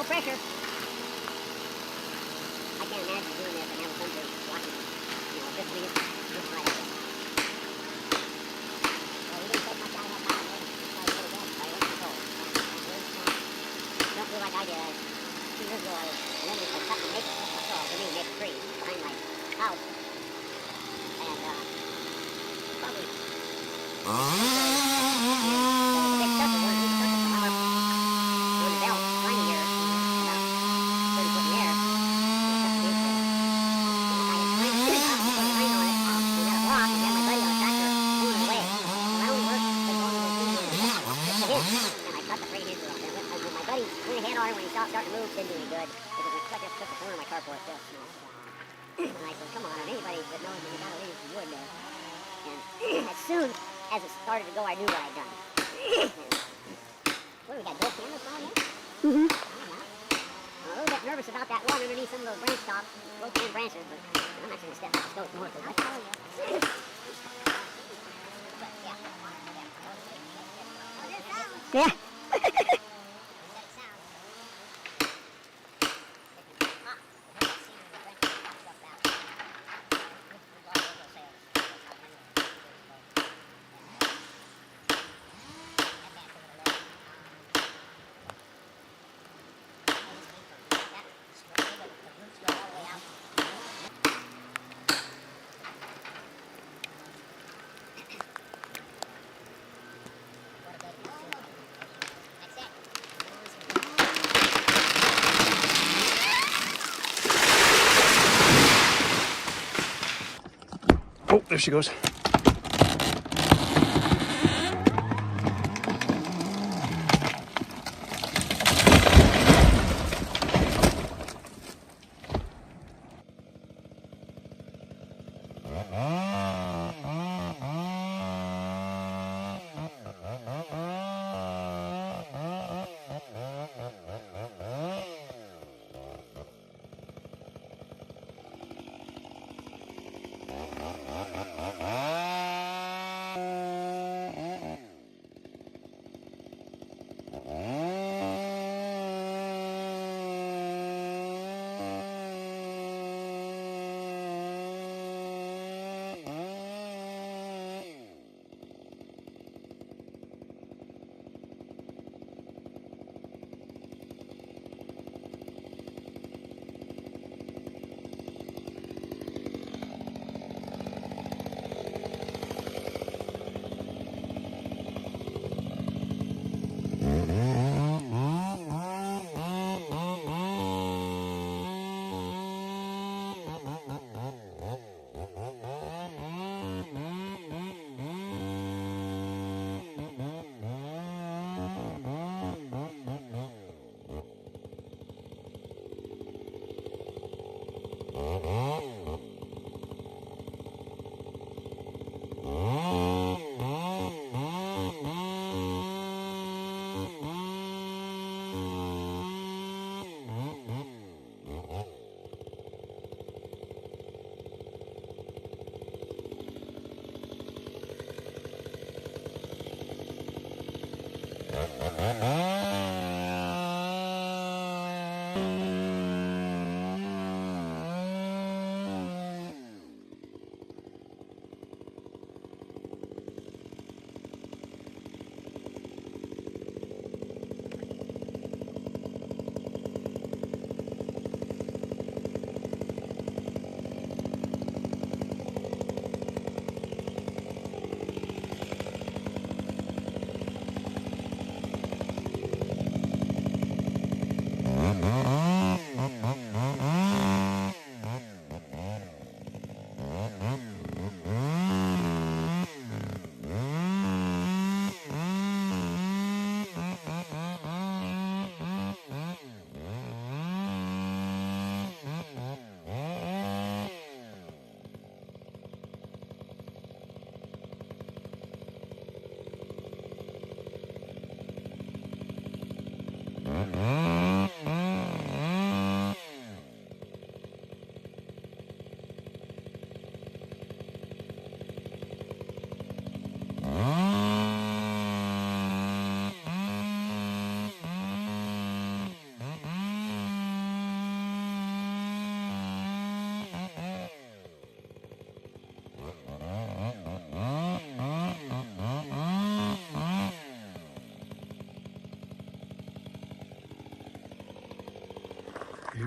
pressure. I can't imagine doing this and having somebody watching, just me, just right at it. Well, we didn't take much out of that time, really. That's why we did it again. Don't do like I did. 2 years ago, I was limited to cutting maple, for me, maple trees behind my house. And, probably, the big sucker, one of these suckers come up on the belt, climbing here, about 30 foot in the air. When he saw it starting to move, didn't do any good. Because it just took the corner of my carport too. And I said, come on, anybody that knows me, you gotta leave some wood there. And as soon as it started to go, I knew what I'd done. What, we got both cameras on here? Mm-hmm. I'm a little bit nervous about that one underneath some of those branch tops, both hand branches, but I'm actually gonna step up the stove more because I tell you. Yeah. Oh, there she goes.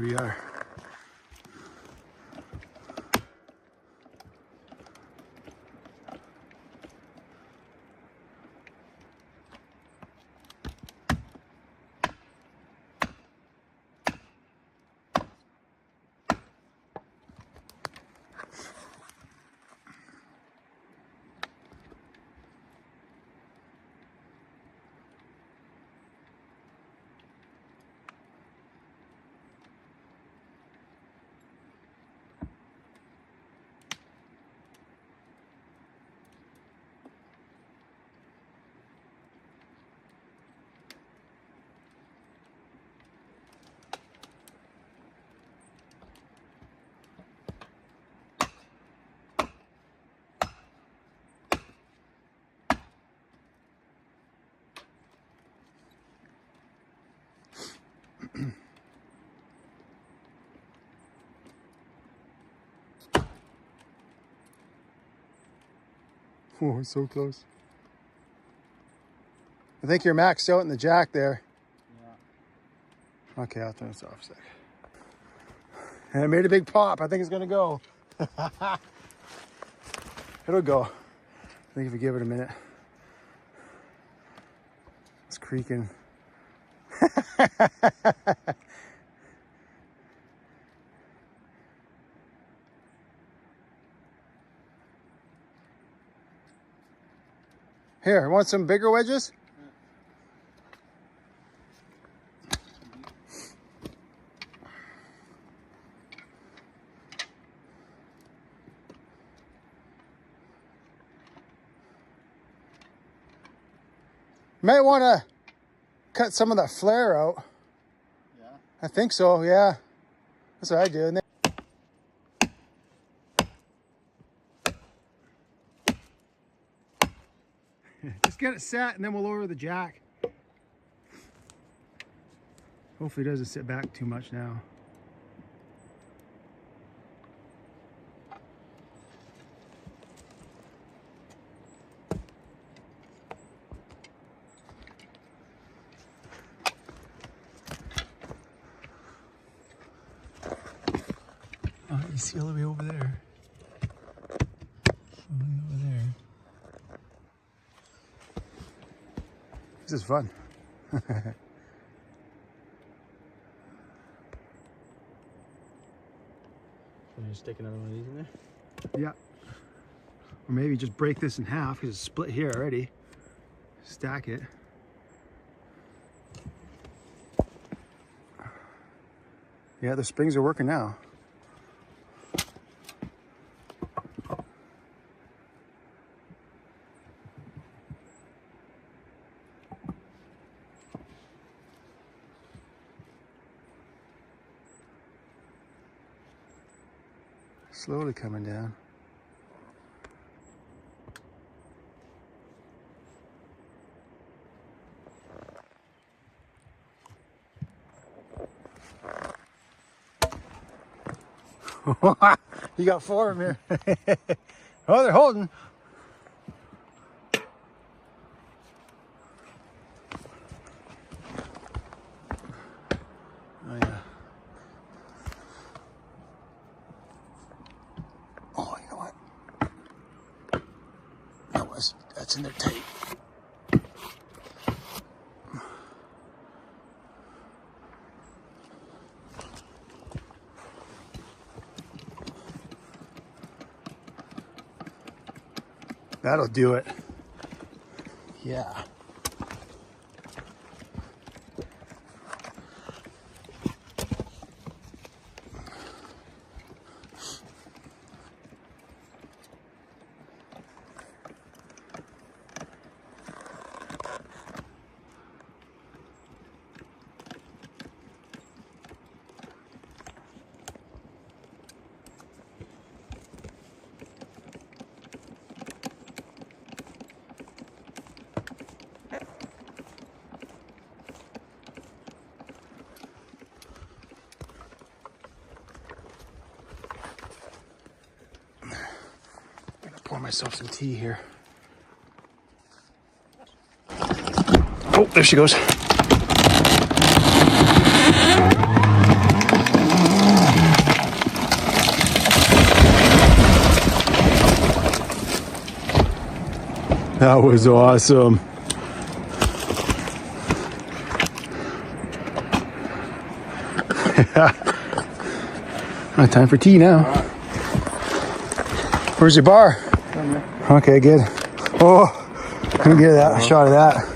Here we are. Oh, it's so close. I think you're maxed out in the jack there. Yeah. Okay, I'll turn this off a sec. And it made a big pop. I think it's gonna go. It'll go. I think if we give it a minute. It's creaking. Here, want some bigger wedges? Might want to cut some of that flare out. Yeah. I think so, yeah. That's what I do. And then just get it set and then we'll lower the jack. Hopefully it doesn't sit back too much now. Oh, you see all the way over there. All the way over there. This is fun. Can you stick another one of these in there? Yeah. Or maybe just break this in half because it's split here already. Stack it. Yeah, the springs are working now. Slowly coming down. You got 4 of them here. Oh, they're holding. Oh, yeah. Oh, you know what? That's in there tight. That'll do it. Yeah. Pour myself some tea here. Oh, there she goes. That was awesome. Time for tea now. Where's your bar? Okay, good. Oh, couldn't get that. A shot of that.